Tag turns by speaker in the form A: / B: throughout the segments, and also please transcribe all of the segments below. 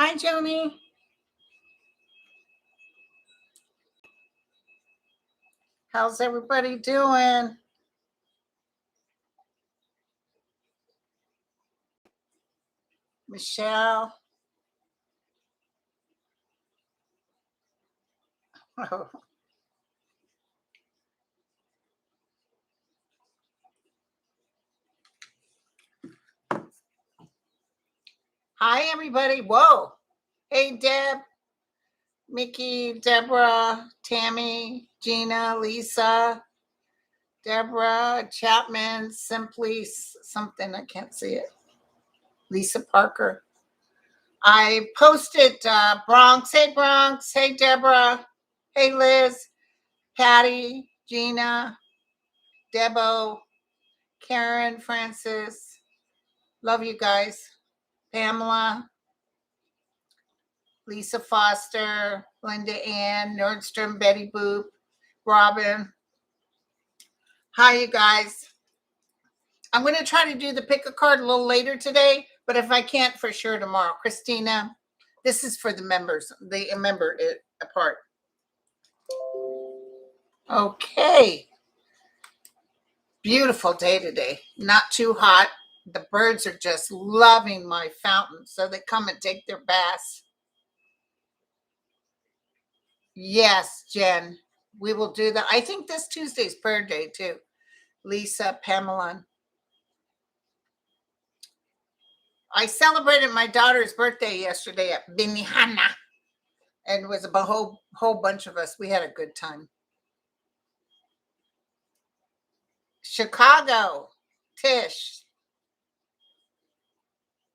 A: Hi, Joni. How's everybody doing? Michelle. Oh. Hi, everybody. Whoa. Hey, Deb, Mickey, Deborah, Tammy, Gina, Lisa, Deborah, Chapman, Simply something. I can't see it. Lisa Parker. I posted Bronx. Hey, Bronx. Hey, Deborah. Hey, Liz, Patty, Gina, Debo, Karen, Francis. Love you guys. Pamela, Lisa Foster, Linda Ann, Nordstrom, Betty Boop, Robin. Hi, you guys. I'm going to try to do the pick a card a little later today, but if I can't, for sure tomorrow. Christina, this is for the members, the member part. Okay. Beautiful day today. Not too hot. The birds are just loving my fountain, so they come and take their baths. Yes, Jen, we will do that. I think this Tuesday's prayer day too. Lisa, Pamela. I celebrated my daughter's birthday yesterday at Benihana, and it was a whole bunch of us. We had a good time. Chicago, Tish.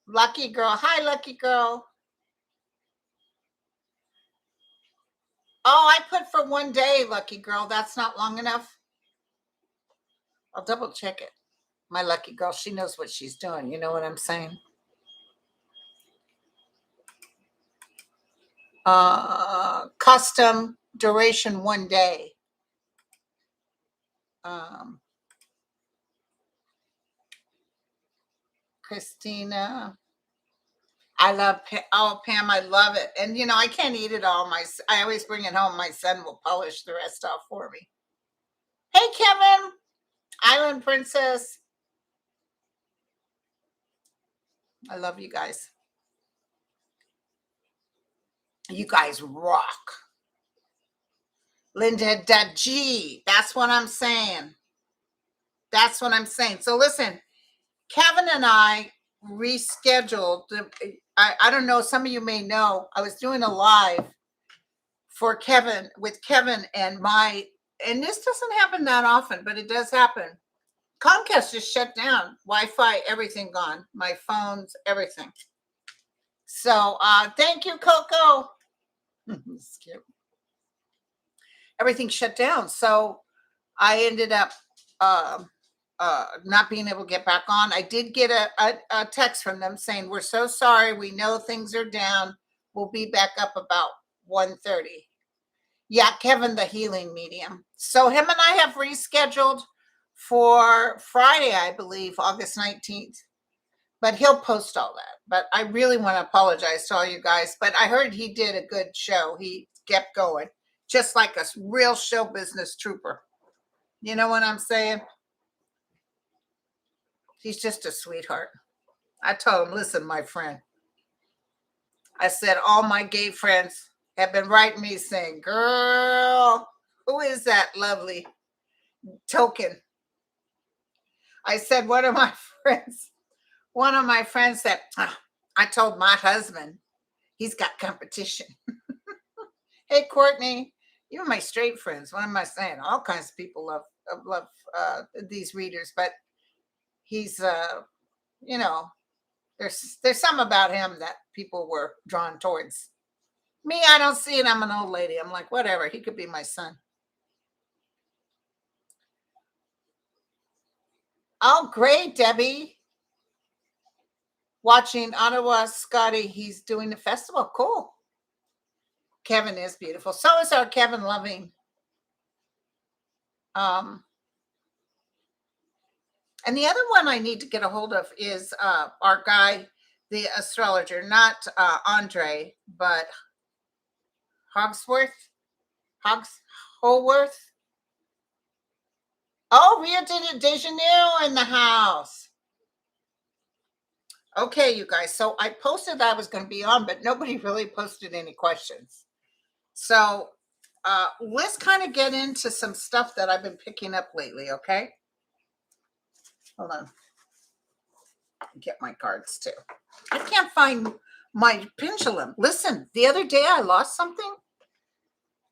A: Lucky girl. Hi, lucky girl. Oh, I put for one day, lucky girl. That's not long enough. I'll double check it. My lucky girl, she knows what she's doing. You know what I'm saying? Custom duration 1 day. Christina, I love Pam, I love it. And you know, I can't eat it all. I always bring it home. My son will polish the rest off for me. Hey, Kevin, Island Princess. I love you guys. You guys rock. Linda G. That's what I'm saying. That's what I'm saying. So listen, Kevin and I rescheduled. I don't know. Some of you may know. I was doing a live for Kevin with Kevin and this doesn't happen that often, but it does happen. Comcast just shut down. Wi-Fi, everything gone. My phones, everything. So thank you, Coco. Everything shut down. So I ended up not being able to get back on. I did get a text from them saying, we're so sorry. We know things are down. We'll be back up about 1:30. Yeah, Kevin, the healing medium. So him and I have rescheduled for Friday, I believe, August 19th. But he'll post all that. But I really want to apologize to all you guys. But I heard he did a good show. He kept going, just like a real show business trooper. You know what I'm saying? He's just a sweetheart. I told him, listen, my friend. I said, all my gay friends have been writing me saying, girl, who is that lovely token? I said, one of my friends said, I told my husband, he's got competition. Hey, Courtney, even my straight friends, what am I saying? All kinds of people love these readers, but he's, you know, there's some about him that people were drawn towards. Me, I don't see it. I'm an old lady. I'm like, whatever. He could be my son. Oh, great, Debbie. Watching Ottawa, Scotty. He's doing the festival. Cool. Kevin is beautiful. So is our Kevin Loving. And the other one I need to get a hold of is our guy the astrologer, not Andre, but Hogsworth, Holworth. Oh, Rio de Janeiro in the house. Okay, you guys. So I posted that I was going to be on, but nobody really posted any questions. So let's kind of get into some stuff that I've been picking up lately, okay? Hold on. Get my cards too. I can't find my pendulum. Listen, the other day I lost something.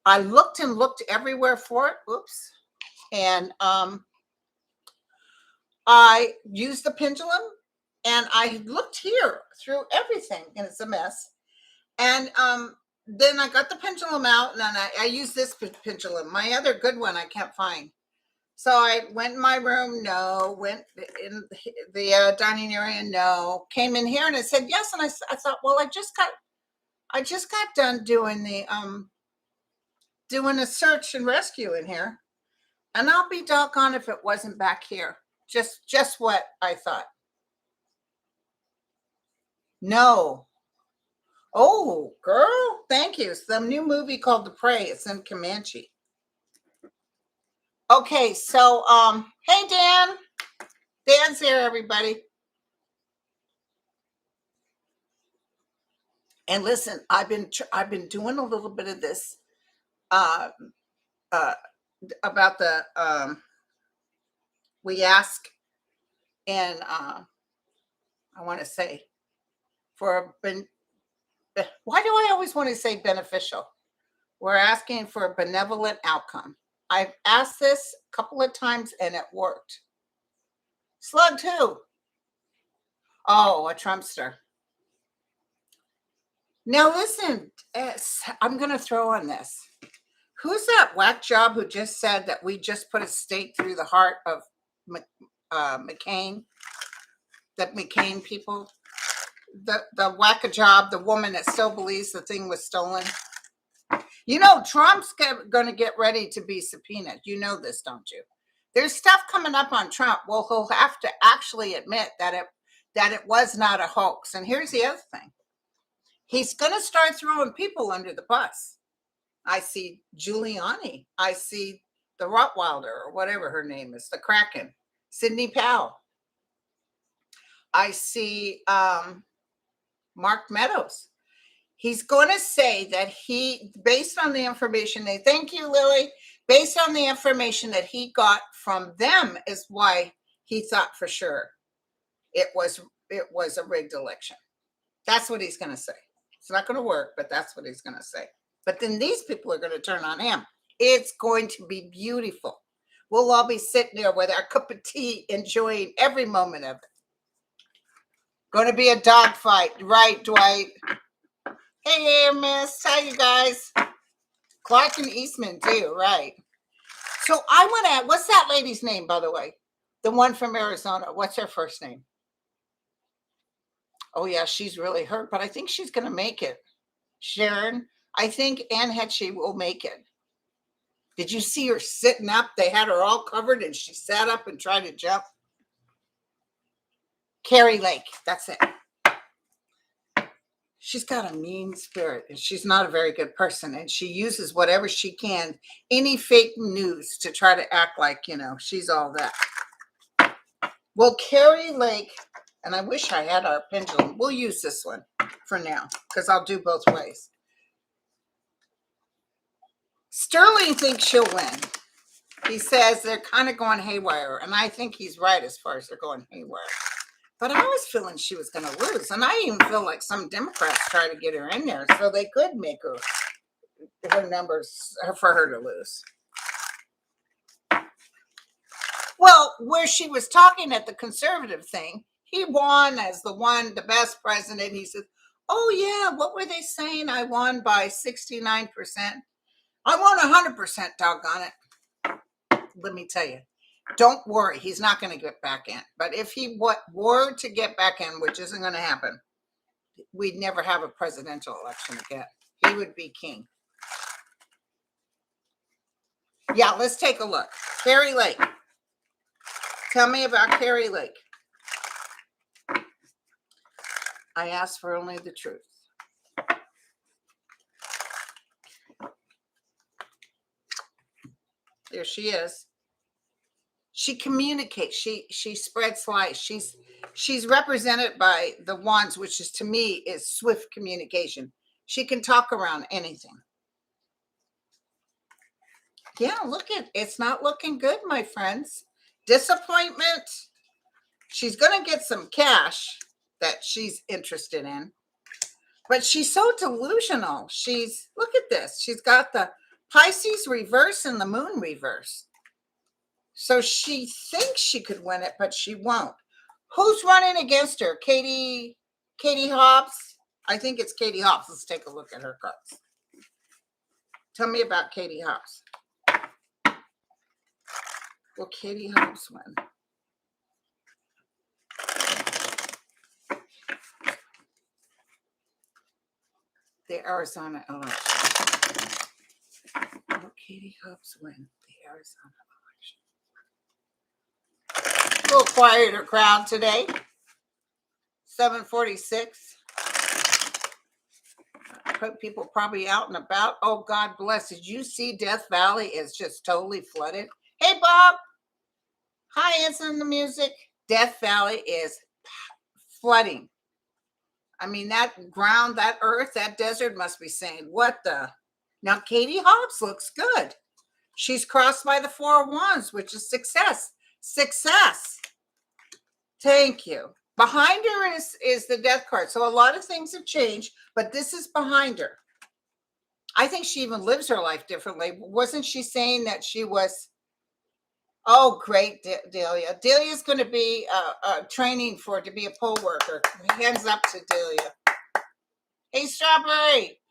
A: I looked and looked everywhere for it. Oops. And I used the pendulum and I looked here through everything and it's a mess. And then I got the pendulum out and then I used this pendulum. My other good one I can't find. So I went in my room, no. Went in the dining area, no. Came in here and it said yes. And I thought, well, I just got done doing the doing a search and rescue in here, and I'll be doggone if it wasn't back here. Just what I thought. No. Oh, girl, thank you. It's the new movie called The Prey. It's in Comanche. Okay, so hey Dan. Dan's here, everybody. And listen, I've been doing a little bit of this about the we ask, and I want to say for why do I always want to say beneficial? We're asking for a benevolent outcome. I've asked this a couple of times and it worked. Slug who? Oh, a Trumpster. Now listen, I'm going to throw on this. Who's that whack job who just said that we just put a stake through the heart of McCain? That McCain people? The whack a job, the woman that still believes the thing was stolen. You know, Trump's going to get ready to be subpoenaed. You know this, don't you? There's stuff coming up on Trump. Well, he'll have to actually admit that it was not a hoax. And here's the other thing. He's going to start throwing people under the bus. I see Giuliani. I see the Rottweiler or whatever her name is, the Kraken, Sidney Powell. I see Mark Meadows. He's going to say that based on the information thank you, Lily, based on the information that he got from them is why he thought for sure it was a rigged election. That's what he's going to say. It's not going to work, but that's what he's going to say. But then these people are going to turn on him. It's going to be beautiful. We'll all be sitting there with our cup of tea, enjoying every moment of it. Going to be a dogfight, right, Dwight? Hey, Miss, how you guys? Clark and Eastman too, right? So I want to. What's that lady's name, by the way? The one from Arizona. What's her first name? Oh yeah, she's really hurt, but I think she's going to make it. Sharon, I think Ann Hetchy will make it. Did you see her sitting up? They had her all covered, and she sat up and tried to jump. Carrie Lake, that's it. She's got a mean spirit, and she's not a very good person, and she uses whatever she can, any fake news to try to act like, she's all that. Well, Carrie Lake, and I wish I had our pendulum. We'll use this one for now because I'll do both ways. Sterling thinks she'll win. He says they're kind of going haywire, and I think he's right as far as they're going haywire. But I was feeling she was going to lose, and I even feel like some Democrats try to get her in there so they could make her numbers for her to lose. Well, where she was talking at the conservative thing, he won as the best president. He said, oh yeah, what were they saying? I won by 69%. I won 100%, doggone it. Let me tell you, don't worry. He's not going to get back in. But if he were to get back in, which isn't going to happen, we'd never have a presidential election again. He would be king. Yeah, let's take a look. Carrie Lake. Tell me about Carrie Lake. I ask for only the truth. There she is. She communicates. She spreads light. She's represented by the wands, which is, to me, is swift communication. She can talk around anything. Yeah, look at it's not looking good, my friends. Disappointment. She's going to get some cash that she's interested in, but she's so delusional. Look at this. She's got the Pisces reverse and the moon reverse. So she thinks she could win it, but she won't. Who's running against her? Katie Hobbs? I think it's Katie Hobbs. Let's take a look at her cards. Tell me about Katie Hobbs. Will Katie Hobbs win? The Arizona election. Will Katie Hobbs win the Arizona election? A little quieter crowd today. 7:46. People probably out and about. Oh, God bless. Did you see Death Valley is just totally flooded? Hey, Bob. Hi, it's in the music. Death Valley is flooding. I mean, that ground, that earth, that desert must be saying, what the? Now, Katie Hobbs looks good. She's crossed by the Four of Wands, which is success. Success. Thank you. Behind her is the Death card. So a lot of things have changed, but this is behind her. I think she even lives her life differently. Wasn't she saying that she was... Oh, great, Delia. Delia's going to be training to be a poll worker. Hands up to Delia. Hey, Strawberry.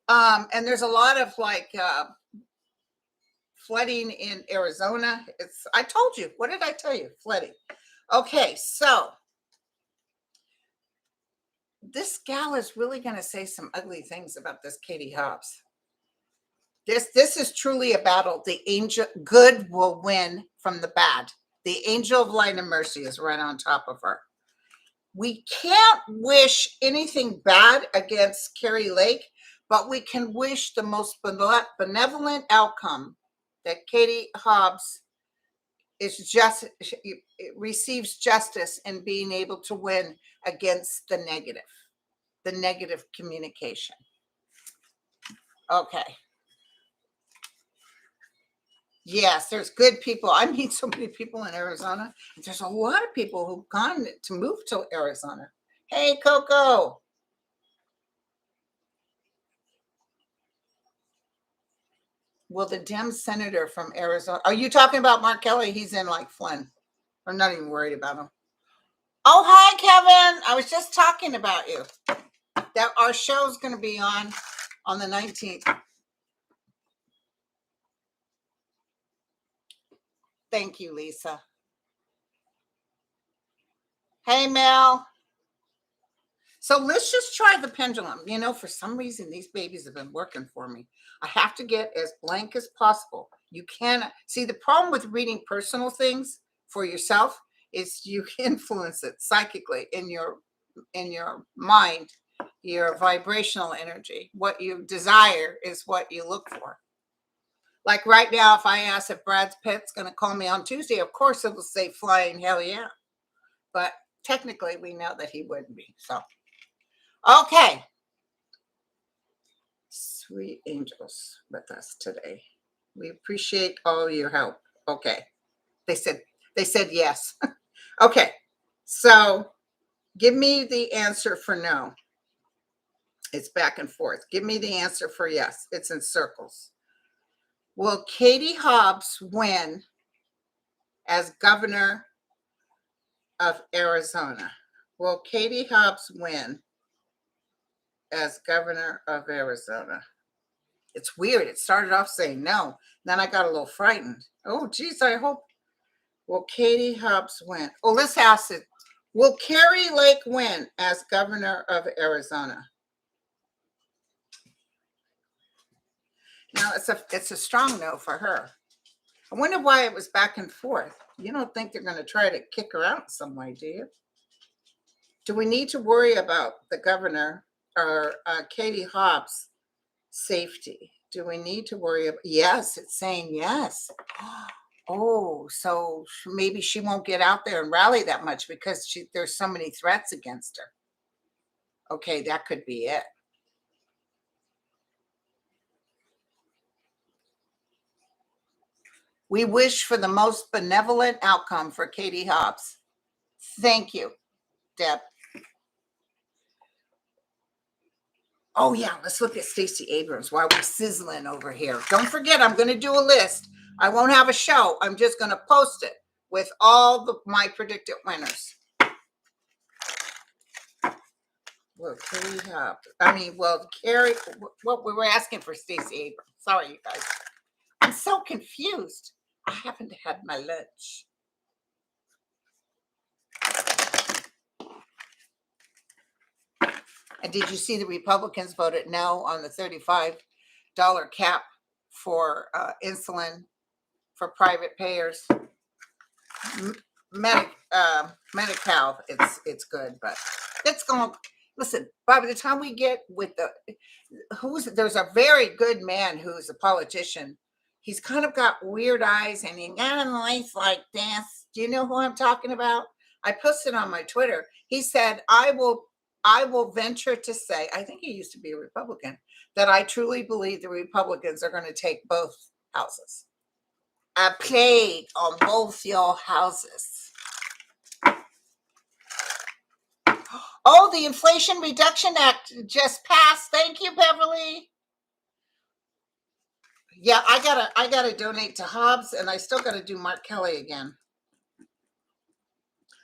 A: And there's a lot of flooding in Arizona. I told you. What did I tell you? Flooding. Okay, so this gal is really going to say some ugly things about this Katie Hobbs. This is truly a battle. The angel good will win from the bad. The angel of light and mercy is right on top of her. We can't wish anything bad against Carrie Lake, but we can wish the most benevolent outcome, that Katie Hobbs receives justice in being able to win against the negative communication. Okay. Yes, there's good people. I meet so many people in Arizona. There's a lot of people who've gone to move to Arizona. Hey, Coco. Will the Dem senator from Arizona... Are you talking about Mark Kelly? He's in Flynn. I'm not even worried about him. Oh, hi, Kevin. I was just talking about you. That our show's going to be on the 19th. Thank you, Lisa. Hey, Mel. So let's just try the pendulum. For some reason, these babies have been working for me. I have to get as blank as possible. You can see the problem with reading personal things for yourself is you influence it psychically in your mind, your vibrational energy. What you desire is what you look for. Like right now, if I ask if Brad Pitt's going to call me on Tuesday, of course it will say flying hell yeah. But technically, we know that he wouldn't be. So, okay. Sweet angels with us today. We appreciate all your help. Okay. They said yes. Okay. So give me the answer for no. It's back and forth. Give me the answer for yes. It's in circles. Will Katie Hobbs win as governor of Arizona? Will Katie Hobbs win as governor of Arizona? It's weird. It started off saying no. Then I got a little frightened. Oh, geez, I hope. Will Katie Hobbs win? Oh, let's ask it. Will Carrie Lake win as governor of Arizona? Now, it's a strong no for her. I wonder why it was back and forth. You don't think they're going to try to kick her out some way, do you? Do we need to worry about the governor or Katie Hobbs' safety? Do we need to worry about? Yes, it's saying yes. Oh, so maybe she won't get out there and rally that much because there's so many threats against her. Okay, that could be it. We wish for the most benevolent outcome for Katie Hobbs. Thank you, Deb. Oh yeah, let's look at Stacey Abrams while we're sizzling over here. Don't forget, I'm going to do a list. I won't have a show. I'm just going to post it with all my predicted winners. Well, Carrie, what we were asking for Stacey Abrams. Sorry, you guys. I'm so confused. I haven't had my lunch. And did you see the Republicans voted no on the $35 cap for insulin for private payers? Medi-Cal, it's good, but it's going. Listen, by the time we get with there's a very good man who's a politician. He's kind of got weird eyes and he got a voice like this. Do you know who I'm talking about? I posted on my Twitter. He said, I will venture to say, I think he used to be a Republican, that I truly believe the Republicans are going to take both houses. I played on both your houses. Oh, the Inflation Reduction Act just passed. Thank you, Beverly. Yeah, I gotta donate to Hobbs, and I still gotta do Mark Kelly again.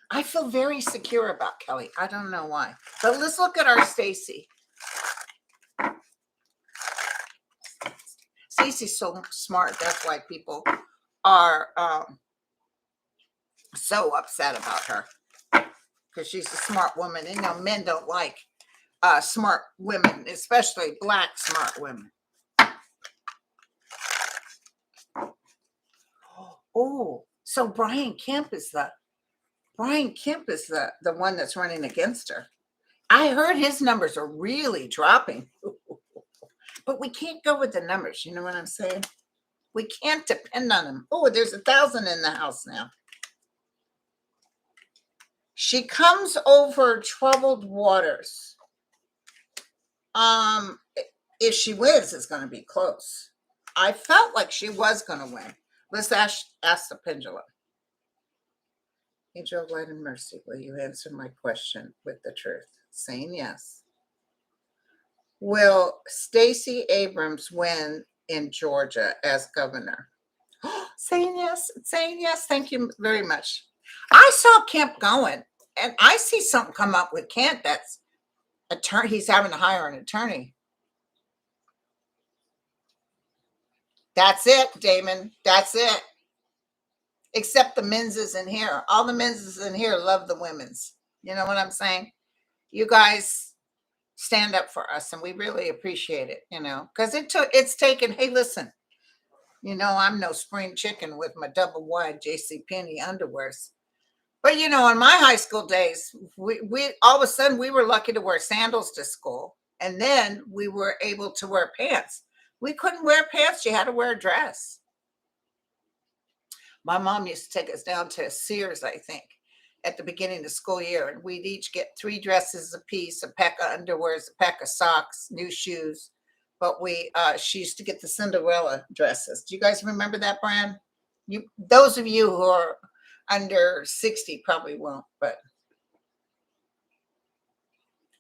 A: I feel very secure about Kelly. I don't know why. But let's look at our Stacey. Stacey's so smart. That's why people are so upset about her. Because she's a smart woman. And men don't like smart women, especially Black smart women. Oh, so Brian Kemp is the one that's running against her. I heard his numbers are really dropping. But we can't go with the numbers. You know what I'm saying? We can't depend on them. Oh, there's 1,000 in the house now. She comes over troubled waters. If she wins, it's going to be close. I felt like she was going to win. Let's ask the pendulum. Angel of light and mercy, will you answer my question with the truth? Saying yes. Will Stacey Abrams win in Georgia as governor? Saying yes. Thank you very much. I saw Kemp going, and I see something come up with Kemp that's he's having to hire an attorney. That's it, Damon. That's it. Except the men's is in here. All the men's is in here love the women's. You know what I'm saying? You guys stand up for us, and we really appreciate it, because it's taken, hey, listen, I'm no spring chicken with my double wide JCPenney underwears. But, in my high school days, we all of a sudden, we were lucky to wear sandals to school. And then we were able to wear pants. We couldn't wear pants. You had to wear a dress. My mom used to take us down to Sears, I think, at the beginning of the school year. And we'd each get 3 dresses apiece, a pack of underwears, a pack of socks, new shoes. But she used to get the Cinderella dresses. Do you guys remember that, Brian? Those of you who are under 60 probably won't, but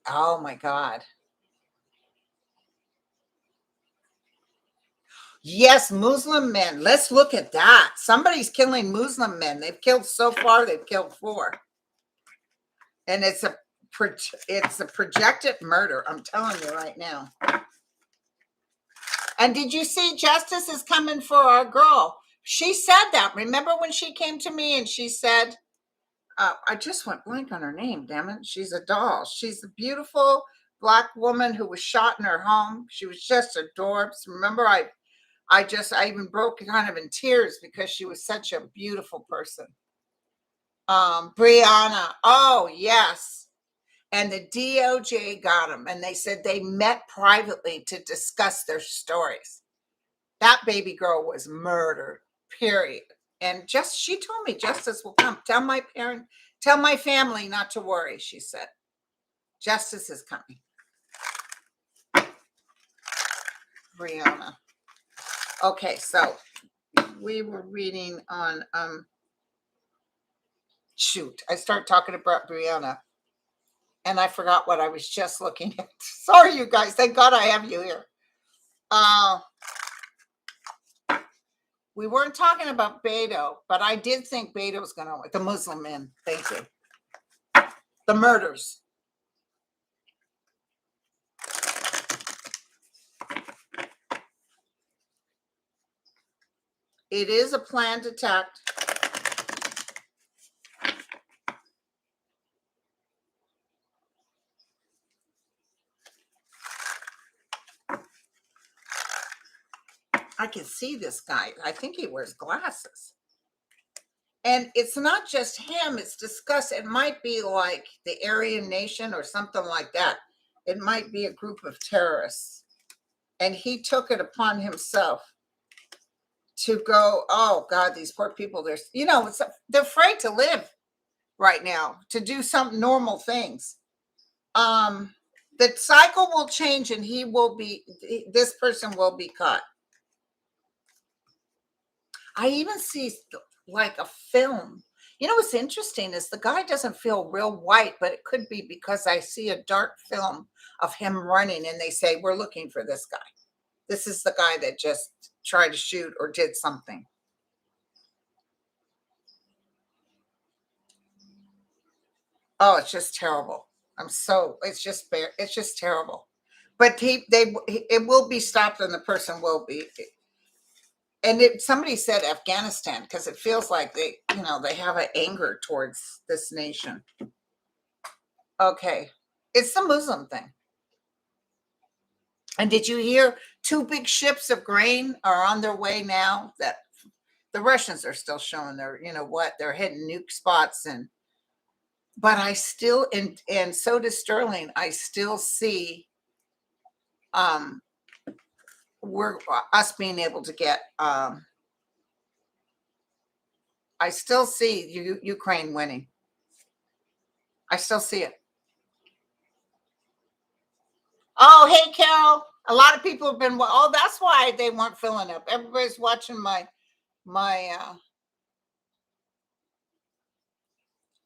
A: oh my God. Yes, Muslim men. Let's look at that. Somebody's killing Muslim men. They've killed 4. And it's a projected murder. I'm telling you right now. And did you see justice is coming for our girl? She said that. Remember when she came to me and she said, I just went blank on her name, damn it. She's a doll. She's a beautiful Black woman who was shot in her home. She was just adorbs. Remember, I even broke kind of in tears because she was such a beautiful person. Brianna. Oh, yes. And the DOJ got them, and they said they met privately to discuss their stories. That baby girl was murdered, period. And she told me justice will come. Tell my family not to worry, she said. Justice is coming. Brianna. Okay, so we were reading on shoot, I started talking about Brianna and I forgot what I was just looking at. Sorry, you guys. Thank God I have you here. We weren't talking about Beto, but I did think Beto was going to win. The Muslim men. Thank you. The murders. It is a planned attack. I can see this guy. I think he wears glasses. And it's not just him. It's discussed. It might be like the Aryan Nation or something like that. It might be a group of terrorists. And he took it upon himself to go, oh, God, these poor people, they're afraid to live right now, to do some normal things. The cycle will change and this person will be caught. I even see like a film. What's interesting is the guy doesn't feel real white, but it could be because I see a dark film of him running and they say, we're looking for this guy. This is the guy that just tried to shoot or did something. Oh, it's just terrible. It's just terrible. But it will be stopped and the person will be. And somebody said Afghanistan because it feels like they have an anger towards this nation. Okay. It's the Muslim thing. And did you hear 2 big ships of grain are on their way now? That the Russians are still showing they're hitting nuke spots but I still, and so does Sterling, I still see us being able to get, I still see Ukraine winning. I still see it. Oh, hey, Carol. A lot of people have been, that's why they weren't filling up. Everybody's watching my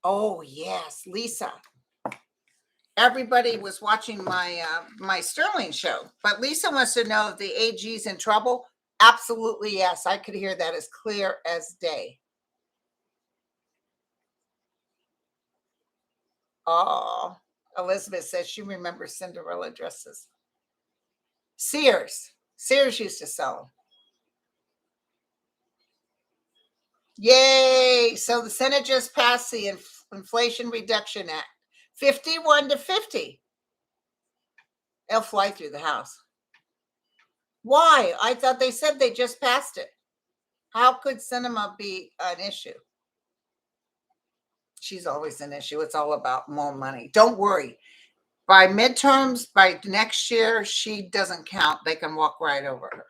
A: oh, yes, Lisa. Everybody was watching my Sterling show, but Lisa wants to know if the AG's in trouble. Absolutely, yes. I could hear that as clear as day. Oh, Elizabeth says she remembers Cinderella dresses. Sears used to sell them. Yay! So the Senate just passed the Inflation Reduction Act, 51 to 50. They'll fly through the House. Why? I thought they said they just passed it. How could cinema be an issue? She's always an issue. It's all about more money. Don't worry. By midterms, by next year, she doesn't count. They can walk right over her.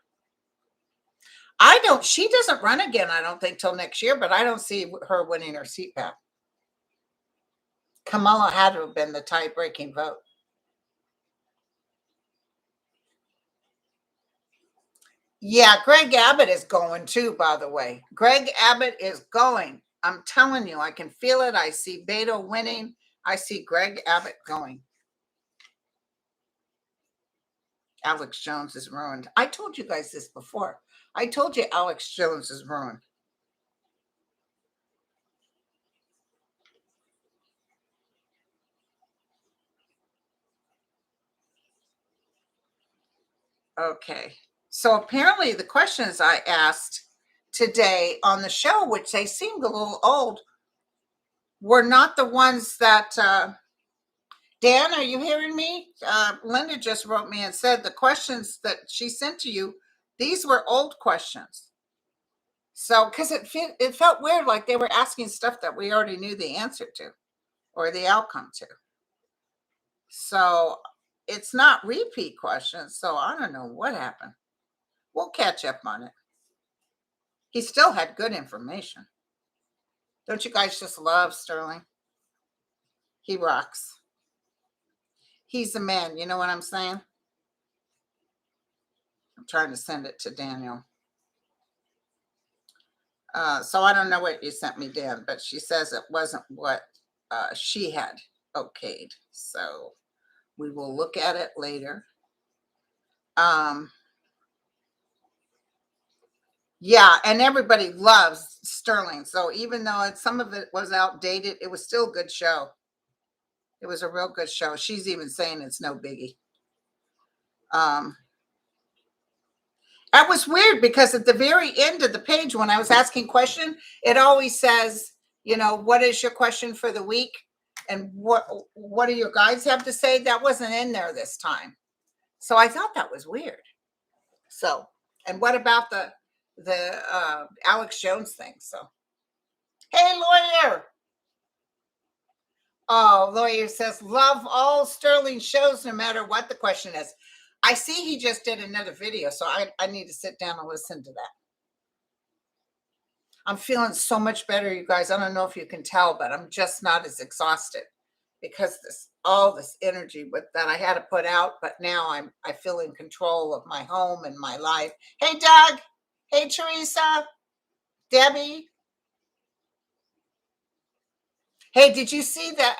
A: She doesn't run again, I don't think, till next year, but I don't see her winning her seat back. Kamala had to have been the tie-breaking vote. Yeah, Greg Abbott is going too, by the way. Greg Abbott is going. I'm telling you, I can feel it. I see Beto winning. I see Greg Abbott going. Alex Jones is ruined. I told you guys this before. I told you Alex Jones is ruined. Okay. So apparently the questions I asked today on the show, which they seemed a little old, were not the ones that Dan, are you hearing me? Linda just wrote me and said the questions that she sent to you, these were old questions. So, because it felt weird, like they were asking stuff that we already knew the answer to or the outcome to. So it's not repeat questions. So I don't know what happened. We'll catch up on it. He still had good information. Don't you guys just love Sterling? He rocks. He's the man. You know what I'm saying? I'm trying to send it to Daniel. So I don't know what you sent me, Dan, but she says it wasn't what she had okayed. So we will look at it later. Yeah, and everybody loves Sterling. So even though some of it was outdated, it was still a good show. It was a real good show. She's even saying it's no biggie. That was weird because at the very end of the page, when I was asking question, it always says, you know, what is your question for the week? And what do your guys have to say? That wasn't in there this time. So I thought that was weird. So, and what about the Alex Jones thing? So, hey, lawyer. Oh, lawyer says, love all Sterling shows, no matter what the question is. I see he just did another video, so I need to sit down and listen to that. I'm feeling so much better, you guys. I don't know if you can tell, but I'm just not as exhausted because all this energy that I had to put out, but now I feel in control of my home and my life. Hey, Doug. Hey, Teresa. Debbie. Hey, did you see that?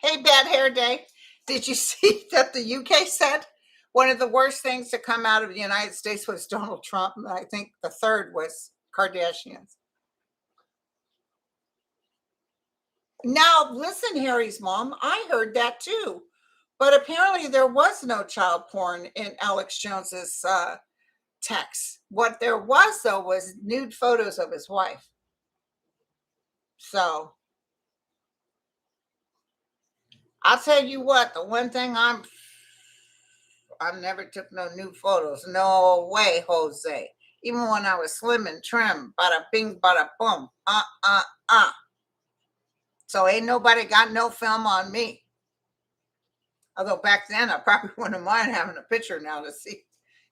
A: Hey, Bad Hair Day. Did you see that the UK said one of the worst things to come out of the United States was Donald Trump? And I think the third was Kardashians. Now, listen, Harry's mom, I heard that too. But apparently there was no child porn in Alex Jones's text. What there was, though, was nude photos of his wife. So I'll tell you what, the one thing I never took no nude photos. No way, Jose. Even when I was slim and trim, bada bing, bada boom. So ain't nobody got no film on me. Although back then I probably wouldn't mind having a picture now to see.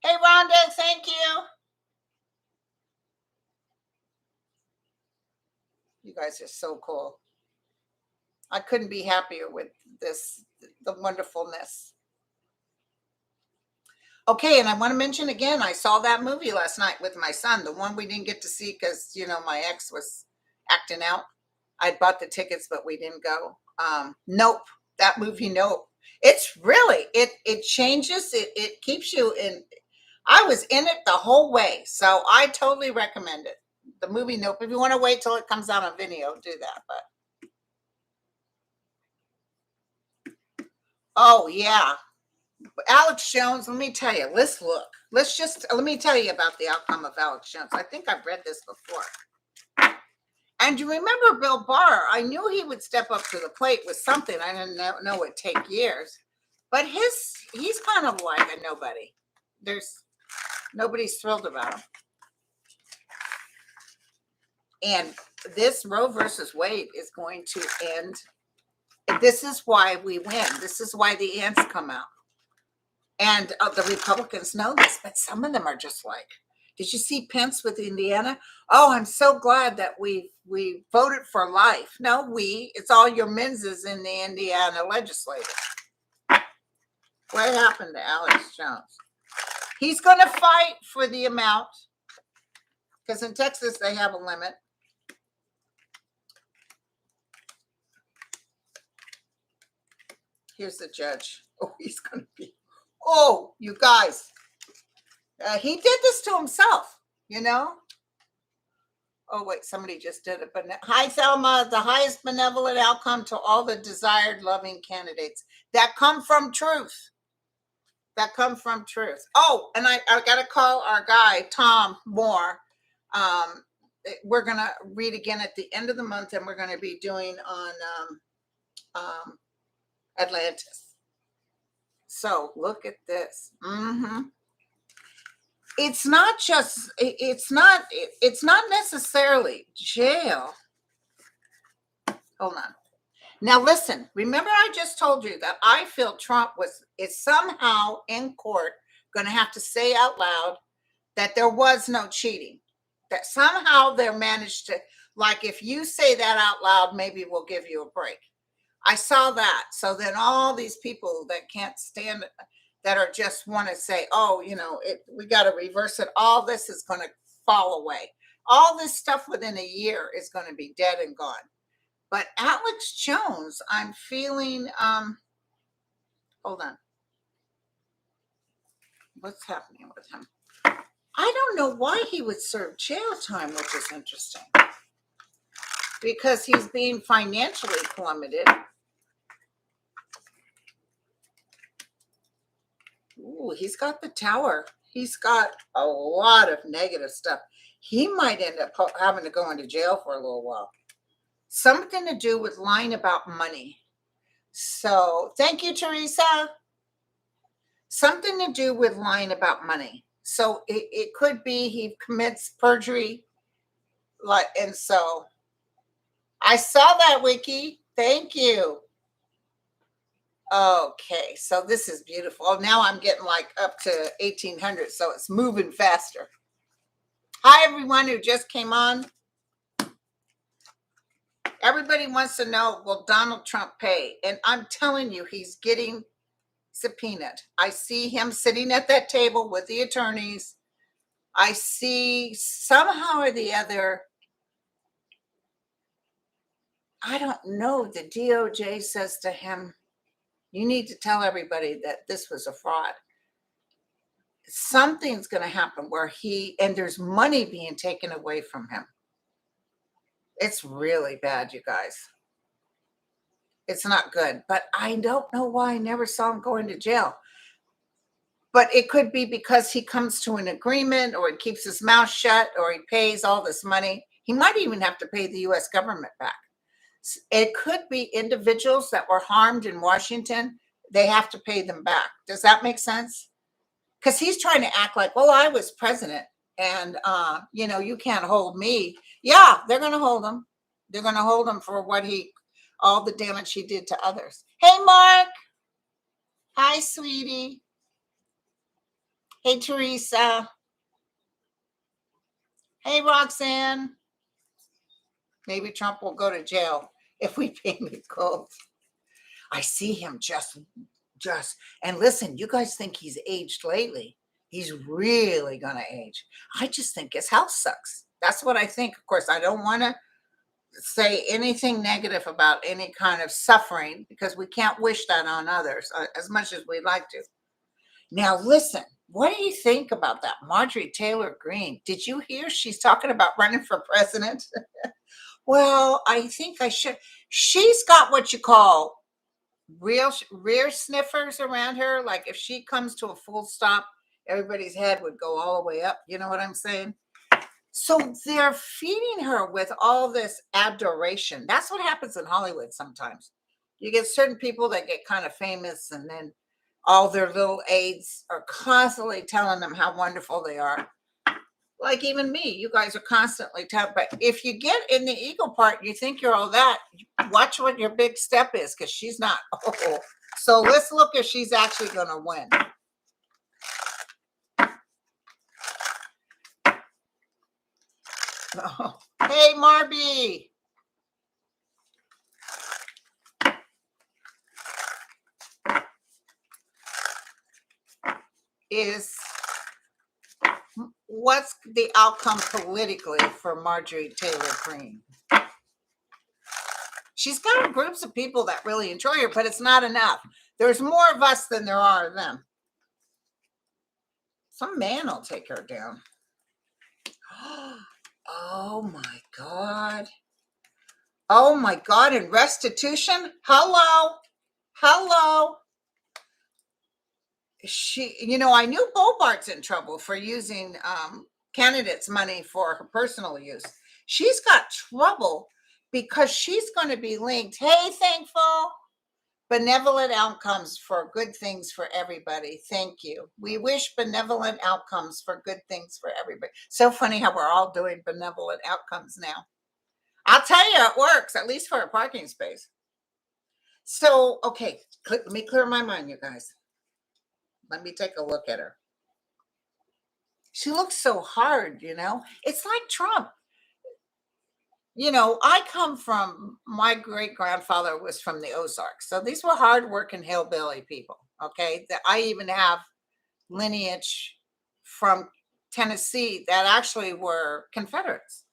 A: Hey, Rhonda, thank you. You guys are so cool. I couldn't be happier with the wonderfulness. Okay, and I want to mention again, I saw that movie last night with my son, the one we didn't get to see because, you know, my ex was acting out. I bought the tickets, but we didn't go. Nope, that movie, Nope. It's really, it changes, it keeps you in. I was in it the whole way, so I totally recommend it. The movie Nope. If you want to wait till it comes out on video, do that. But oh yeah, Alex Jones. Let me tell you. Let's look. Let me tell you about the outcome of Alex Jones. I think I've read this before. And you remember Bill Barr? I knew he would step up to the plate with something. I didn't know it'd take years, but he's kind of like a nobody. Nobody's thrilled about him. And this Roe versus Wade is going to end. This is why we win. This is why the ants come out. And the Republicans know this, but some of them are just like, did you see Pence with Indiana? Oh, I'm so glad that we voted for life. No, it's all your menses in the Indiana legislature. What happened to Alex Jones? He's going to fight for the amount, because in Texas they have a limit. Here's the judge. Oh, he's going to be. Oh, you guys. He did this to himself, you know? Oh, wait, somebody just did it. But hi, Thelma, the highest benevolent outcome to all the desired loving candidates that come from truth. That come from truth. Oh, and I got to call our guy, Tom Moore. We're going to read again at the end of the month, and we're going to be doing on Atlantis. So look at this. It's not necessarily jail. Hold on. Now listen, remember I just told you that I feel Trump is somehow in court going to have to say out loud that there was no cheating, that somehow they managed to, like, if you say that out loud, maybe we'll give you a break. I saw that. So then all these people that can't stand it, that are just want to say, oh, we got to reverse it. All this is going to fall away. All this stuff within a year is going to be dead and gone. But Alex Jones, I'm feeling, hold on. What's happening with him? I don't know why he would serve jail time, which is interesting. Because he's being financially plummeted. Ooh, he's got the tower. He's got a lot of negative stuff. He might end up having to go into jail for a little while. Something to do with lying about money. So, thank you, Teresa. Something to do with lying about money. So, it could be he commits perjury. And so, I saw that, Wiki. Thank you. Okay, so this is beautiful. Oh, now I'm getting like up to 1800, so it's moving faster. Hi, everyone who just came on. Everybody wants to know, will Donald Trump pay? And I'm telling you, he's getting subpoenaed. I see him sitting at that table with the attorneys. I see somehow or the other, I don't know, the DOJ says to him, you need to tell everybody that this was a fraud. Something's going to happen where and there's money being taken away from him. It's really bad, you guys. It's not good, but I don't know why I never saw him going to jail. But it could be because he comes to an agreement, or he keeps his mouth shut, or he pays all this money. He might even have to pay the U.S. government back. It could be individuals that were harmed in Washington. They have to pay them back. Does that make sense? Because he's trying to act like, well, I was president and, you can't hold me. Yeah, they're going to hold him. They're going to hold him for all the damage he did to others. Hey, Mark. Hi, sweetie. Hey, Teresa. Hey, Roxanne. Maybe Trump will go to jail if we pay him gold. I see him just, and listen, you guys think he's aged lately. He's really going to age. I just think his health sucks. That's what I think. Of course, I don't want to say anything negative about any kind of suffering, because we can't wish that on others as much as we'd like to. Now, listen, what do you think about that Marjorie Taylor Greene? Did you hear she's talking about running for president? Well, I think I should. She's got what you call rear sniffers around her. Like if she comes to a full stop, everybody's head would go all the way up. You know what I'm saying? So they're feeding her with all this adoration. That's what happens in Hollywood sometimes. You get certain people that get kind of famous, and then all their little aides are constantly telling them how wonderful they are. Like even me, you guys are constantly telling. But if you get in the ego part, you think you're all that. Watch what your big step is, because she's not. Oh. So let's look if she's actually going to win. Oh. Hey, Marby. What's the outcome politically for Marjorie Taylor Greene? She's got groups of people that really enjoy her, but it's not enough. There's more of us than there are of them. Some man will take her down. Oh my God. Oh my God. And restitution? Hello. I knew Bobart's in trouble for using candidates' money for her personal use. She's got trouble because she's going to be linked. Hey, Thankful. Benevolent outcomes for good things for everybody. Thank you. We wish benevolent outcomes for good things for everybody. So funny how we're all doing benevolent outcomes now. I'll tell you, it works, at least for a parking space. So, okay, let me clear my mind, you guys. Let me take a look at her. She looks so hard, It's like Trump. I come from, my great grandfather was from the Ozarks. So these were hardworking hillbilly people. Okay. I even have lineage from Tennessee that actually were Confederates.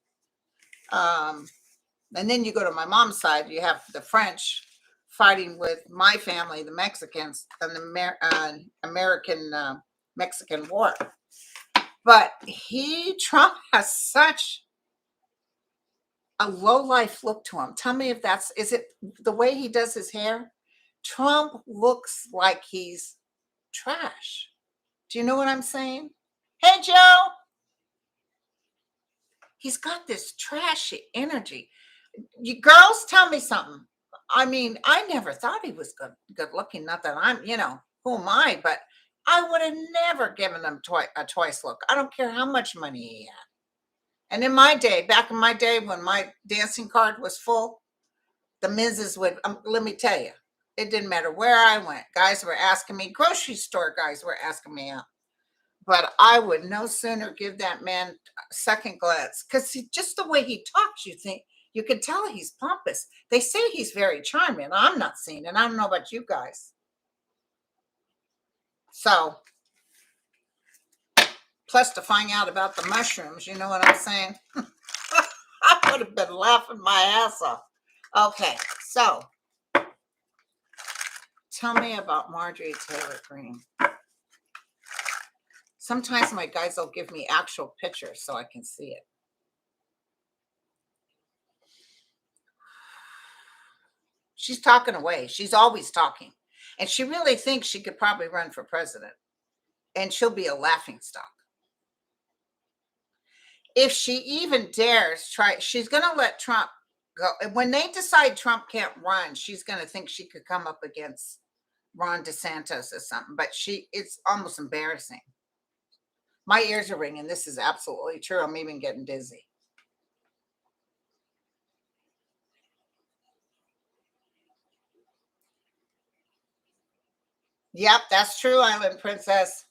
A: And then you go to my mom's side, you have the French fighting with my family, the Mexicans, and the American Mexican War. But Trump has such a low life look to him. Tell me if is it the way he does his hair? Trump looks like he's trash. Do you know what I'm saying? Hey, Joe. He's got this trashy energy. You girls, tell me something. I mean, I never thought he was good looking. Not that I'm, who am I? But I would have never given him a twice look. I don't care how much money he had. And in my day, back in my day when my dancing card was full, the misses would, let me tell you, it didn't matter where I went. Guys were asking me, grocery store guys were asking me out. But I would no sooner give that man a second glance, because just the way he talks, you can tell he's pompous. They say he's very charming. I'm not seeing it. I don't know about you guys. So, plus to find out about the mushrooms, you know what I'm saying? I would have been laughing my ass off. Okay, so tell me about Marjorie Taylor Greene. Sometimes my guys will give me actual pictures so I can see it. She's talking away. She's always talking. And she really thinks she could probably run for president. And she'll be a laughingstock. If she even dares try, she's going to let Trump go. When they decide Trump can't run, she's going to think she could come up against Ron DeSantis or something. But it's almost embarrassing. My ears are ringing. This is absolutely true. I'm even getting dizzy. Yep, that's true, Island Princess.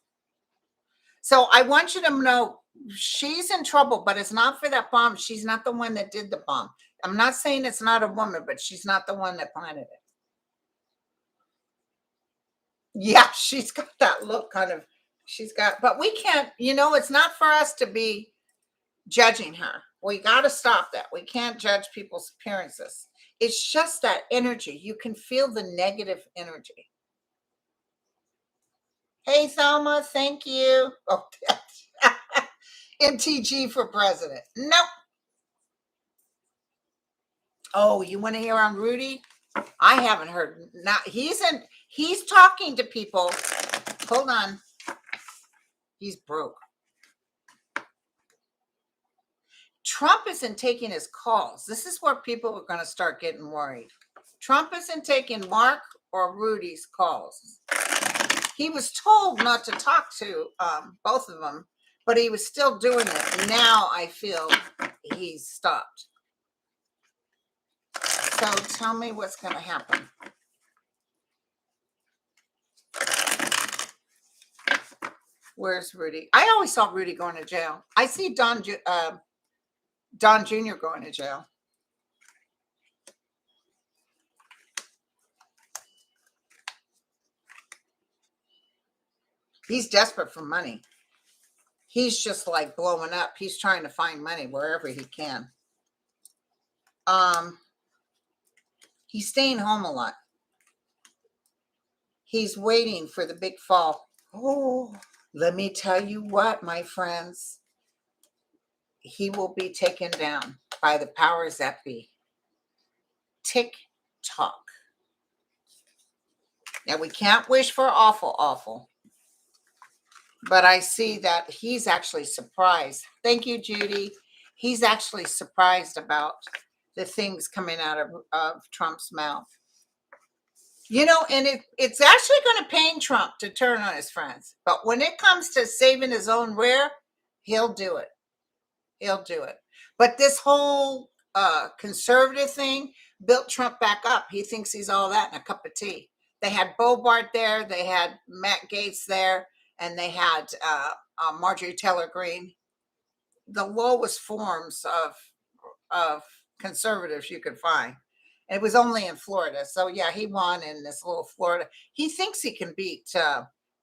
A: So I want you to know she's in trouble, but it's not for that bomb. She's not the one that did the bomb. I'm not saying it's not a woman, but she's not the one that planted it. Yeah, she's got that look kind of, but we can't, it's not for us to be judging her. We got to stop that. We can't judge people's appearances. It's just that energy. You can feel the negative energy. Hey, Thelma, thank you. Oh, MTG for president. Nope. Oh, you want to hear on Rudy? I haven't heard. Not he's talking to people. Hold on. He's broke. Trump isn't taking his calls. This is where people are going to start getting worried. Trump isn't taking Mark or Rudy's calls. He was told not to talk to both of them, but he was still doing it. Now I feel he's stopped. So tell me what's going to happen. Where's Rudy? I always saw Rudy going to jail. I see Don Jr. going to jail. He's desperate for money. He's just like blowing up. He's trying to find money wherever he can. He's staying home a lot. He's waiting for the big fall. Oh, let me tell you what, my friends. He will be taken down by the powers that be. Tick-tock. Now, we can't wish for awful. But I see that he's actually surprised. Thank you, Judy. He's actually surprised about the things coming out of Trump's mouth. And it's actually going to pain Trump to turn on his friends. But when it comes to saving his own rear, he'll do it. He'll do it. But this whole conservative thing built Trump back up. He thinks he's all that in a cup of tea. They had Bobart there, they had Matt Gaetz there, and they had Marjorie Taylor Greene. The lowest forms of conservatives you could find. And it was only in Florida. So yeah, he won in this little Florida. He thinks he can beat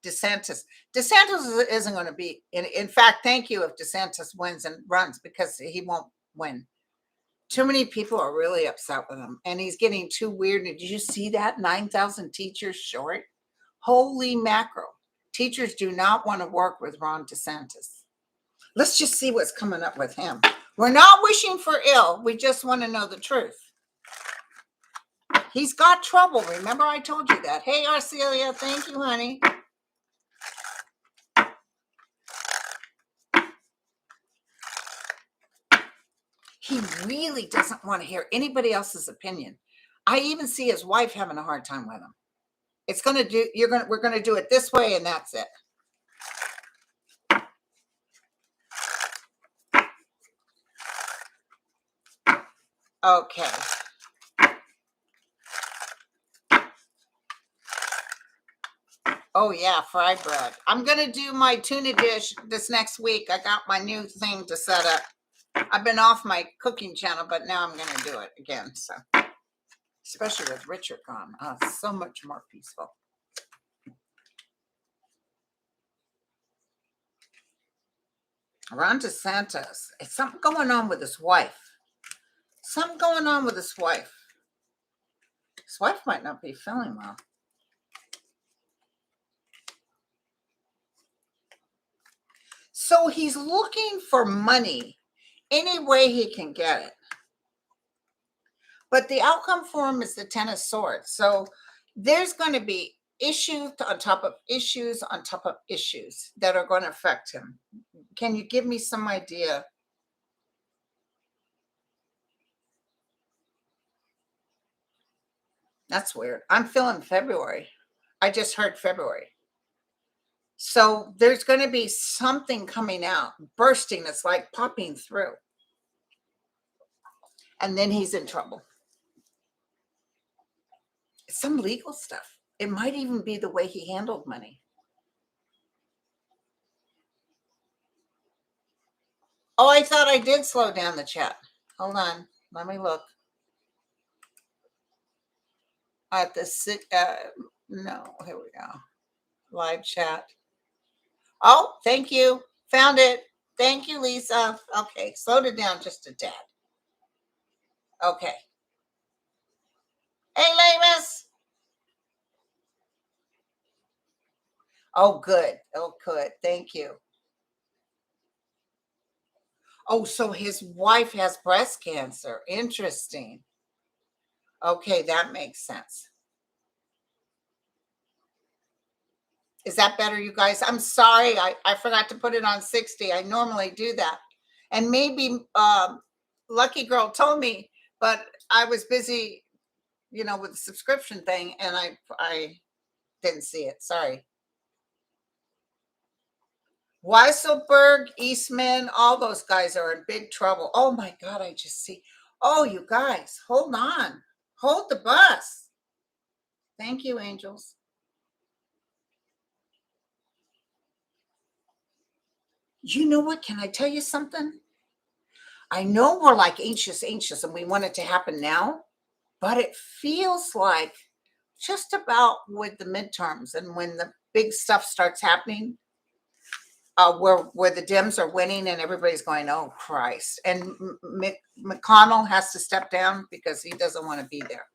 A: DeSantis. DeSantis isn't going to beat. In fact, thank you if DeSantis wins and runs, because he won't win. Too many people are really upset with him, and he's getting too weird. Did you see that? 9,000 teachers short. Holy mackerel. Teachers do not want to work with Ron DeSantis. Let's just see what's coming up with him. We're not wishing for ill. We just want to know the truth. He's got trouble. Remember I told you that. Hey, Arcelia, thank you, honey. He really doesn't want to hear anybody else's opinion. I even see his wife having a hard time with him. It's going to do, we're going to do it this way, and that's it. Okay. Oh yeah, fried bread. I'm going to do my tuna dish this next week. I got my new thing to set up. I've been off my cooking channel, but now I'm going to do it again. So, especially with Richard gone, so much more peaceful. Ron DeSantis, it's something going on with his wife. Something going on with his wife. His wife might not be feeling well. So he's looking for money any way he can get it. But the outcome for him is the Ten of Swords. So there's going to be issues on top of issues on top of issues that are going to affect him. Can you give me some idea? That's weird. I'm feeling February. I just heard February. So there's going to be something coming out, bursting. It's like popping through. And then he's in trouble. It's some legal stuff. It might even be the way he handled money. Oh, I thought I did slow down the chat. Hold on. Let me look. At the no, here we go. Live chat. Oh, thank you. Found it. Thank you, Lisa. Okay, slowed it down just a tad. Okay. Hey, Lamus. Oh, good. Oh, good. Thank you. Oh, so his wife has breast cancer. Interesting. Okay, that makes sense. Is that better, you guys? I'm sorry. I forgot to put it on 60. I normally do that. And maybe Lucky Girl told me, but I was busy, with the subscription thing, and I didn't see it. Sorry. Weisselberg, Eastman, all those guys are in big trouble. Oh my God, I just see. Oh, you guys, hold on. Hold the bus. Thank you, angels. You know what? Can I tell you something? I know we're like anxious, and we want it to happen now, but it feels like just about with the midterms and when the big stuff starts happening, where the Dems are winning and everybody's going, oh, Christ. And McConnell has to step down because he doesn't want to be there.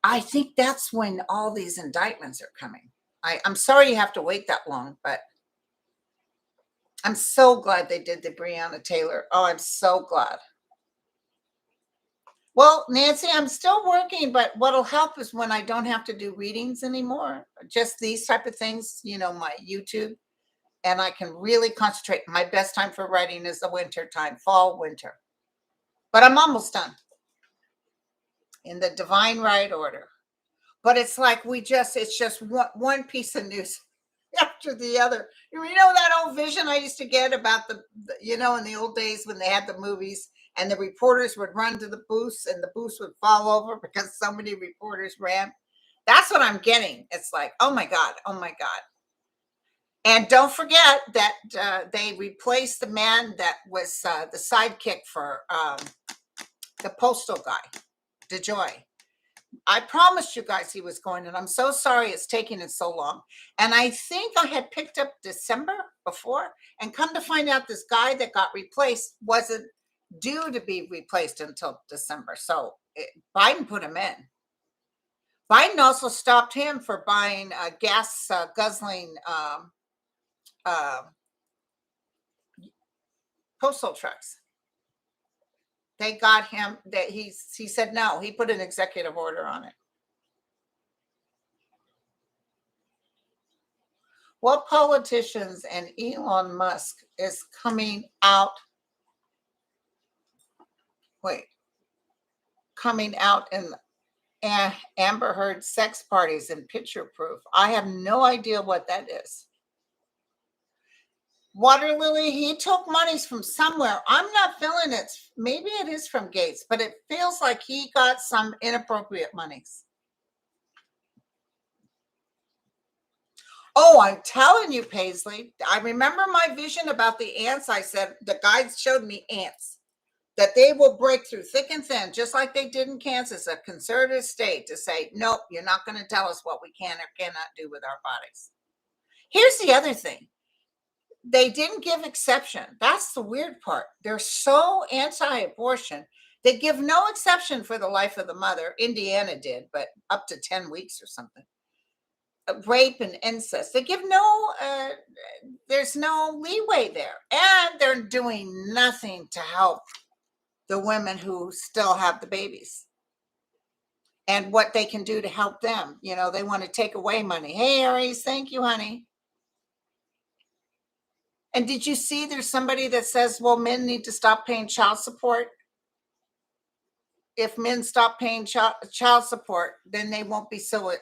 A: I think that's when all these indictments are coming. I'm sorry you have to wait that long, but I'm so glad they did the Brianna Taylor. Oh, I'm so glad. Well, Nancy, I'm still working, but what'll help is when I don't have to do readings anymore, just these type of things, my YouTube, and I can really concentrate. My best time for writing is the winter time, fall, winter. But I'm almost done in the divine right order. But it's like it's just one piece of news after the other. You know that old vision I used to get about in the old days when they had the movies and the reporters would run to the booths and the booths would fall over because so many reporters ran. That's what I'm getting. It's like, oh my God, oh my God. And don't forget that they replaced the man that was the sidekick for the postal guy, DeJoy. I promised you guys he was going, and I'm so sorry it's taking it so long. And I think I had picked up December before, and come to find out this guy that got replaced wasn't due to be replaced until December. So Biden put him in. Biden also stopped him for buying gas guzzling postal trucks. They got him that he said no. He put an executive order on it. What politicians and Elon Musk is coming out? Coming out in Amber Heard sex parties and picture proof. I have no idea what that is. Water Lily, he took monies from somewhere. I'm not feeling it. Maybe it is from Gates, but it feels like he got some inappropriate monies. Oh, I'm telling you, Paisley, I remember my vision about the ants. I said, the guides showed me ants, that they will break through thick and thin, just like they did in Kansas, a conservative state, to say, nope, you're not going to tell us what we can or cannot do with our bodies. Here's the other thing. They didn't give exception. That's the weird part. They're so anti-abortion. They give no exception for the life of the mother. Indiana did, but up to 10 weeks or something. Rape and incest. They give no, there's no leeway there. And they're doing nothing to help the women who still have the babies and what they can do to help them. You know, they want to take away money. Hey, Aries, thank you, honey. And did you see there's somebody that says, well, men need to stop paying child support? If men stop paying child support, then they won't be so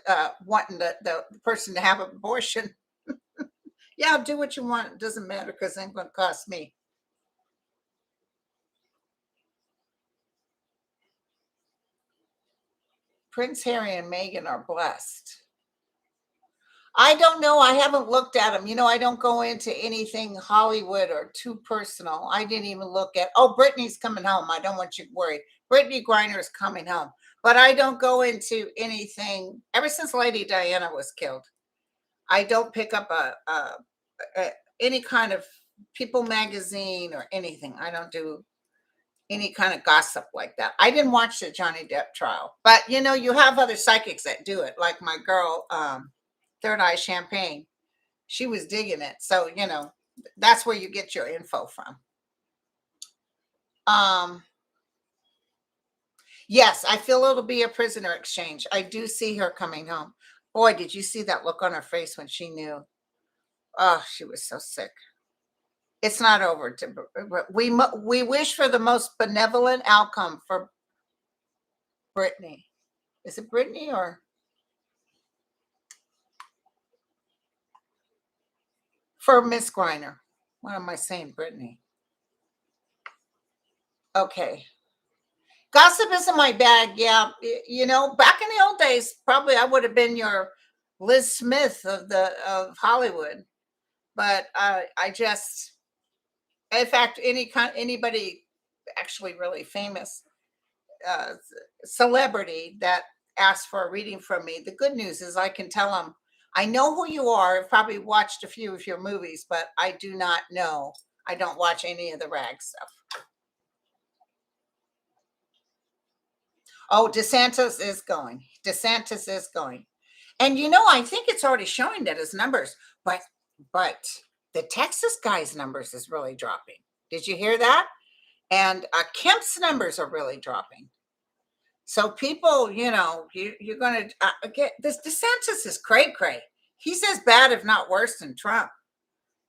A: wanting the person to have an abortion. Yeah, do what you want. It doesn't matter because it ain't going to cost me. Prince Harry and Meghan are blessed. I don't know. I haven't looked at them. You know, I don't go into anything Hollywood or too personal. I didn't even look at, oh, Brittany's coming home. I don't want you worried. Brittany Griner is coming home. But I don't go into anything. Ever since Lady Diana was killed, I don't pick up any kind of People magazine or anything. I don't do any kind of gossip like that. I didn't watch the Johnny Depp trial. But, you know, you have other psychics that do it, like my girl, Third Eye Champagne. She was digging it. So, you know, that's where you get your info from. Yes, I feel it'll be a prisoner exchange. I do see her coming home. Boy, did you see that look on her face when she knew? Oh, she was so sick. It's not over. We wish for the most benevolent outcome for Brittany. Is it Brittany or? For Miss Griner. What am I saying, Brittany? Okay. Gossip isn't my bag. Yeah. You know, back in the old days, probably I would have been your Liz Smith of Hollywood. But I just, in fact, anybody actually really famous celebrity that asks for a reading from me, the good news is I can tell them, I know who you are. I've probably watched a few of your movies, but I do not know. I don't watch any of the rag stuff. Oh, DeSantis is going. DeSantis is going. And, you know, I think it's already showing that his numbers, but the Texas guy's numbers is really dropping. Did you hear that? And Kemp's numbers are really dropping. So people, you know, you're going to get this. DeSantis is cray-cray. He's as bad, if not worse, than Trump.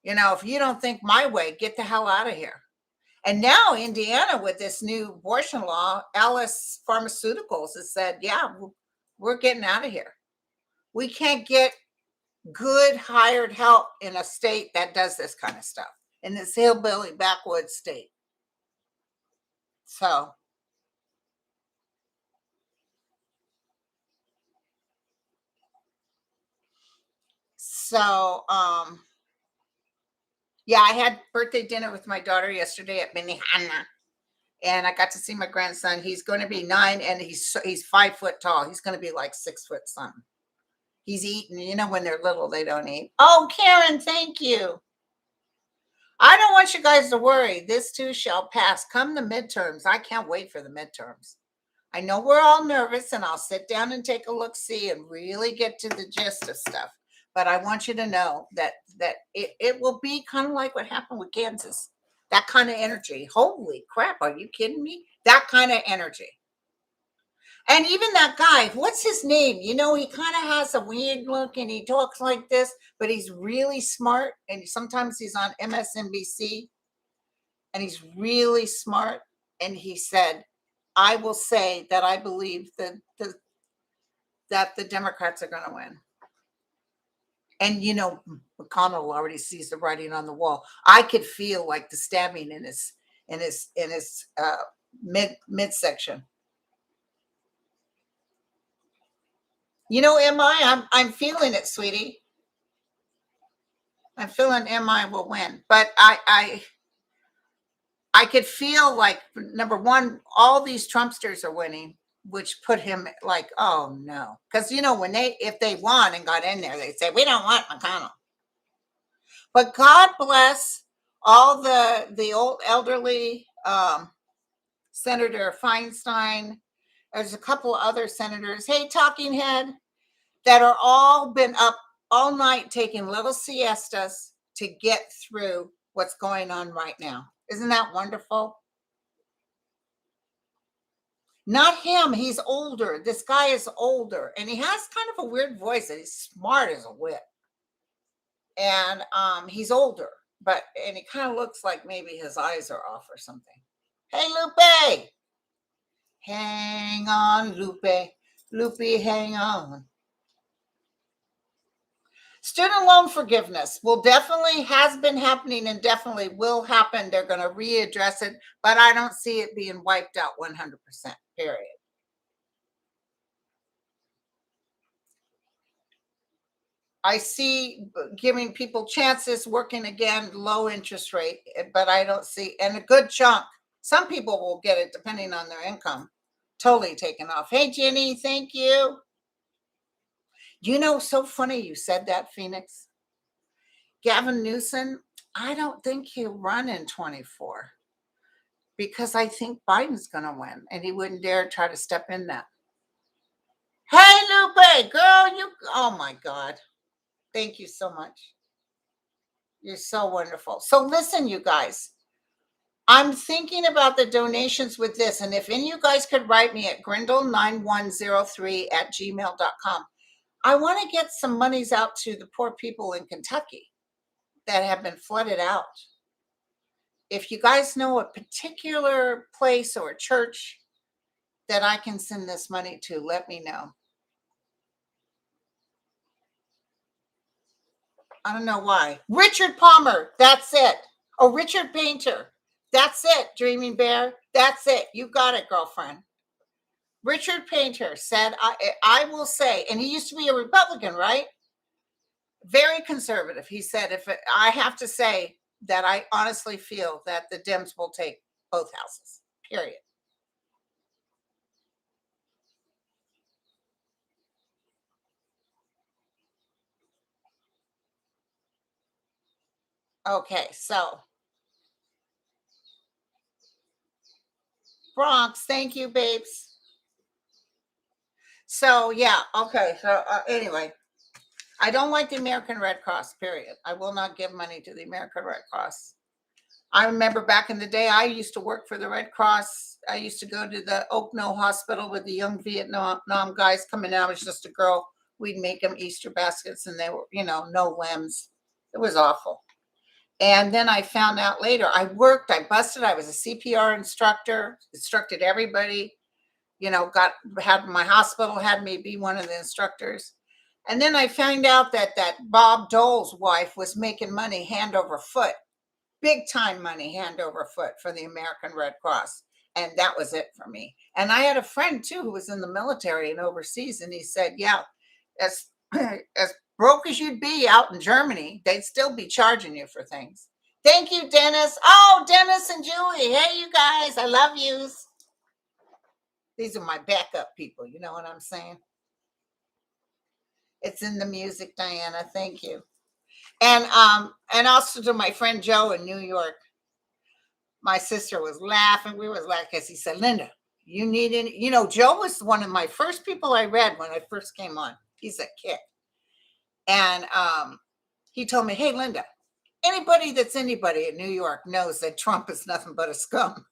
A: You know, if you don't think my way, get the hell out of here. And now Indiana, with this new abortion law, Alice Pharmaceuticals has said, yeah, we're getting out of here. We can't get good hired help in a state that does this kind of stuff, in this hillbilly backwoods state. So yeah, I had birthday dinner with my daughter yesterday at Benihana, and I got to see my grandson. He's going to be 9, and he's 5 foot tall. He's going to be like 6 foot something. He's eating. You know, when they're little, they don't eat. Oh, Karen, thank you. I don't want you guys to worry. This too shall pass. Come the midterms. I can't wait for the midterms. I know we're all nervous, and I'll sit down and take a look, see, and really get to the gist of stuff. But I want you to know that it will be kind of like what happened with Kansas. That kind of energy. Holy crap, are you kidding me? That kind of energy. And even that guy, what's his name? You know, he kind of has a weird look and he talks like this, but he's really smart. And sometimes he's on MSNBC and he's really smart. And he said, I will say that I believe that the Democrats are going to win. And, you know, McConnell already sees the writing on the wall. I could feel like the stabbing in his midsection. You know, I'm feeling it, sweetie. I'm feeling MI will win, but I could feel like, number one, all these Trumpsters are winning, which put him like, oh no, because you know if they won and got in there, they'd say we don't want McConnell. But God bless all the old elderly, Senator Feinstein. There's a couple other senators. Hey, talking head, that are all been up all night taking little siestas to get through what's going on right now. Isn't that wonderful? Not him. He's older. This guy is older, and he has kind of a weird voice, and he's smart as a whip. And he's older, and he kind of looks like maybe his eyes are off or something. Hey, Lupe. Hang on, Lupe. Lupe, hang on. Student loan forgiveness will definitely has been happening and definitely will happen. They're going to readdress it, but I don't see it being wiped out 100%, period. I see giving people chances, working again, low interest rate, but I don't see, and a good chunk. Some people will get it depending on their income. Totally taken off. Hey, Jenny, thank you. You know, so funny you said that, Phoenix. Gavin Newsom, I don't think he'll run in 24 because I think Biden's going to win and he wouldn't dare try to step in that. Hey, Lupe, girl, oh my God. Thank you so much. You're so wonderful. So listen, you guys, I'm thinking about the donations with this. And if any of you guys could write me at grindle9103@gmail.com. I want to get some monies out to the poor people in Kentucky that have been flooded out. If you guys know a particular place or a church that I can send this money to, let me know. I don't know why. Richard Palmer, that's it. Oh, Richard Painter, that's it. Dreaming Bear, that's it. You got it, girlfriend. Richard Painter said, I will say, and he used to be a Republican, right? Very conservative. He said, I have to say that I honestly feel that the Dems will take both houses, period. Okay, so Bronx, thank you, babes. So yeah, okay. So anyway, I don't like the American Red Cross, period. I will not give money to the American Red Cross. I remember back in the day, I used to work for the Red Cross. I used to go to the Oak Knoll Hospital with the young Vietnam guys coming out. I was just a girl. We'd make them Easter baskets and they were, no limbs. It was awful. And then I found out later, I busted. I was a CPR instructor, instructed everybody, my hospital had me be one of the instructors. And then I found out that Bob Dole's wife was making money hand over foot, big time money hand over foot for the American Red Cross. And that was it for me. And I had a friend too who was in the military and overseas, and he said, yeah, as as broke as you'd be out in Germany, they'd still be charging you for things. Thank you, Dennis. Oh, Dennis and Julie. Hey, you guys, I love yous. These are my backup people. You know what I'm saying? It's in the music, Diana. Thank you. And also to my friend Joe in New York. My sister was laughing. We was laughing because he said, Linda, you need any, Joe was one of my first people I read when I first came on. He's a kid. And he told me, hey, Linda, anybody that's anybody in New York knows that Trump is nothing but a scum.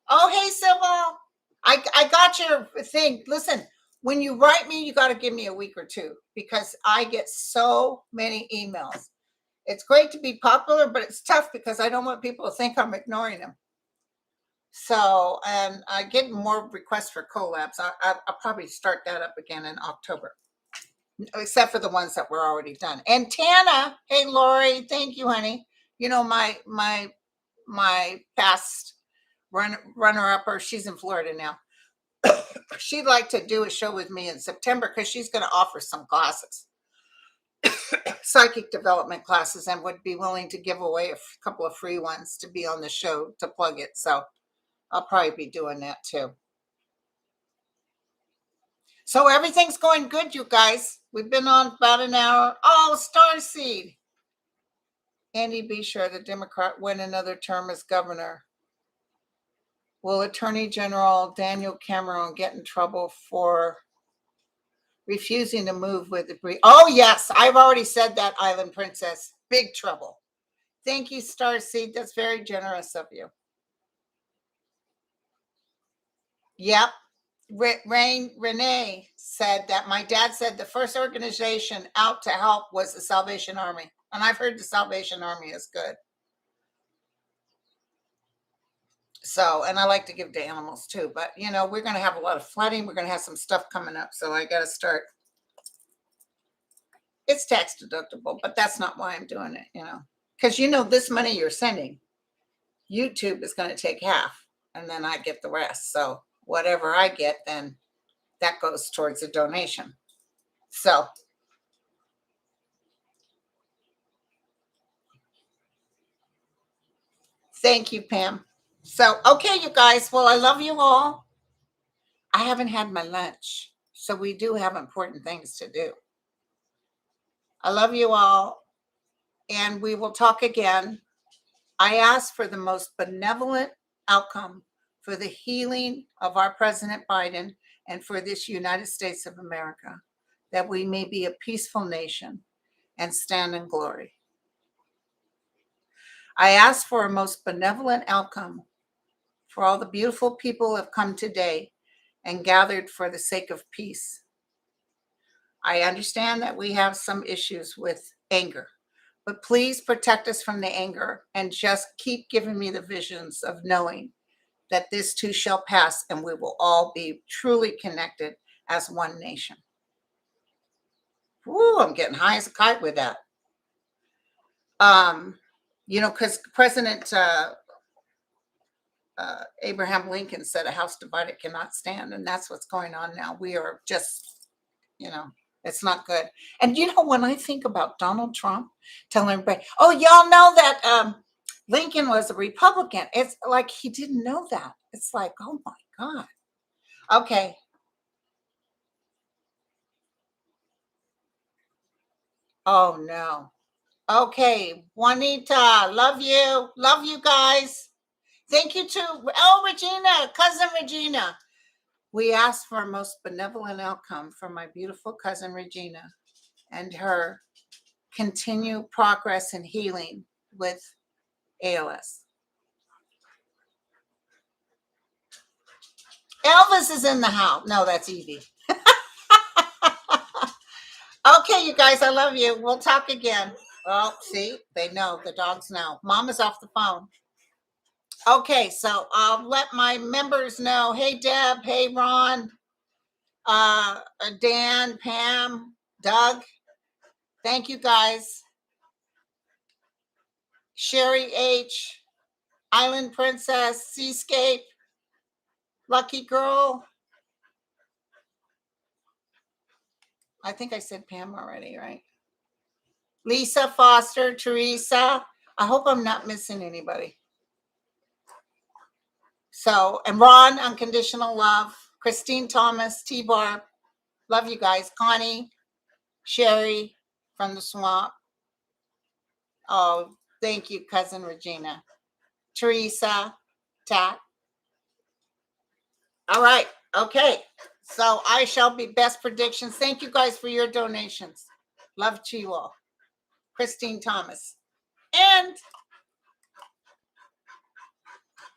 A: Oh, hey, Sybil. I got your thing. Listen, when you write me, you got to give me a week or two because I get so many emails. It's great to be popular, but it's tough because I don't want people to think I'm ignoring them. So, and I get more requests for collabs. I'll probably start that up again in October, except for the ones that were already done. And Tana, hey, Lori, thank you, honey. My past runner-upper, she's in Florida now. She'd like to do a show with me in September because she's going to offer some classes. Psychic development classes, and would be willing to give away a couple of free ones to be on the show to plug it. So I'll probably be doing that too. So everything's going good, you guys. We've been on about an hour. Oh, Starseed. Andy, be sure the Democrat win another term as governor. Will Attorney General Daniel Cameron get in trouble for refusing to move with the brief? Oh, yes. I've already said that, Island Princess. Big trouble. Thank you, Starseed. That's very generous of you. Yep. Renee said that my dad said the first organization out to help was the Salvation Army. And I've heard the Salvation Army is good. So, and I like to give to animals too. But, we're going to have a lot of flooding. We're going to have some stuff coming up. So I got to start. It's tax deductible, but that's not why I'm doing it, because this money you're sending, YouTube is going to take half and then I get the rest. So whatever I get, then that goes towards a donation. So thank you, Pam. So, okay, you guys. Well, I love you all. I haven't had my lunch, so we do have important things to do. I love you all, and we will talk again. I ask for the most benevolent outcome for the healing of our President Biden and for this United States of America, that we may be a peaceful nation and stand in glory. I ask for a most benevolent outcome for all the beautiful people who have come today and gathered for the sake of peace. I understand that we have some issues with anger, but please protect us from the anger and just keep giving me the visions of knowing that this too shall pass and we will all be truly connected as one nation. Ooh, I'm getting high as a kite with that. Because President Abraham Lincoln said a house divided cannot stand, and that's what's going on now. We are just, it's not good. And when I think about Donald Trump telling everybody, oh, y'all know that Lincoln was a Republican, it's like he didn't know that. It's like, oh my God. Okay. Oh no. Okay, Juanita, love you guys. Thank you to Regina, cousin Regina. We ask for a most benevolent outcome for my beautiful cousin Regina and her continued progress and healing with ALS. Elvis is in the house. No, that's Evie. Okay, you guys, I love you. We'll talk again. Well, see, they know. The dogs know. Mom is off the phone. Okay, so I'll let my members know. Hey, Deb. Hey, Ron. Dan, Pam, Doug. Thank you, guys. Sherry H. Island Princess, Seascape, Lucky Girl. I think I said Pam already, right? Lisa Foster, Teresa. I hope I'm not missing anybody. So, and Ron, Unconditional Love, Christine Thomas, T-Barb. Love you guys. Connie, Sherry from the swamp. Oh, thank you, Cousin Regina. Teresa, Tat. All right. Okay. So I shall be best predictions. Thank you guys for your donations. Love to you all. Christine Thomas. And